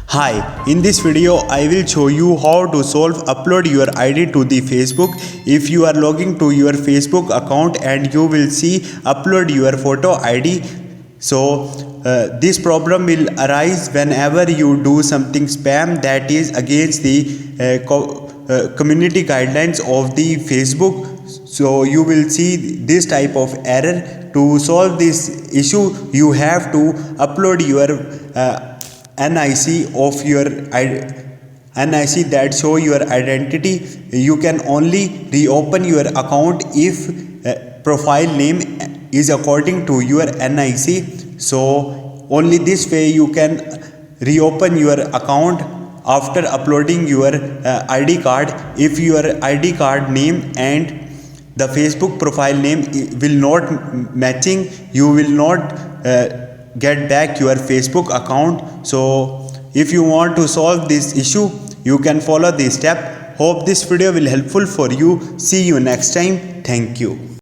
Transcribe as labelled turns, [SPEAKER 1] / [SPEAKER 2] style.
[SPEAKER 1] Hi, in this video I will show you how to upload your ID to the Facebook. If you are logging to your Facebook account and you will see upload your photo ID. So this problem will arise whenever you do something spam that is against the community guidelines of the Facebook. So you will see this type of error. To solve this issue, you have to upload your NIC of your NIC that show your identity. You can only reopen your account if profile name is according to your NIC. So only this way you can reopen your account after uploading your ID card. If your ID card name and the Facebook profile name will not matching, you will not get back your Facebook account. So if you want to solve this issue, you can follow this step. Hope this video will helpful for you. See you next time. Thank you.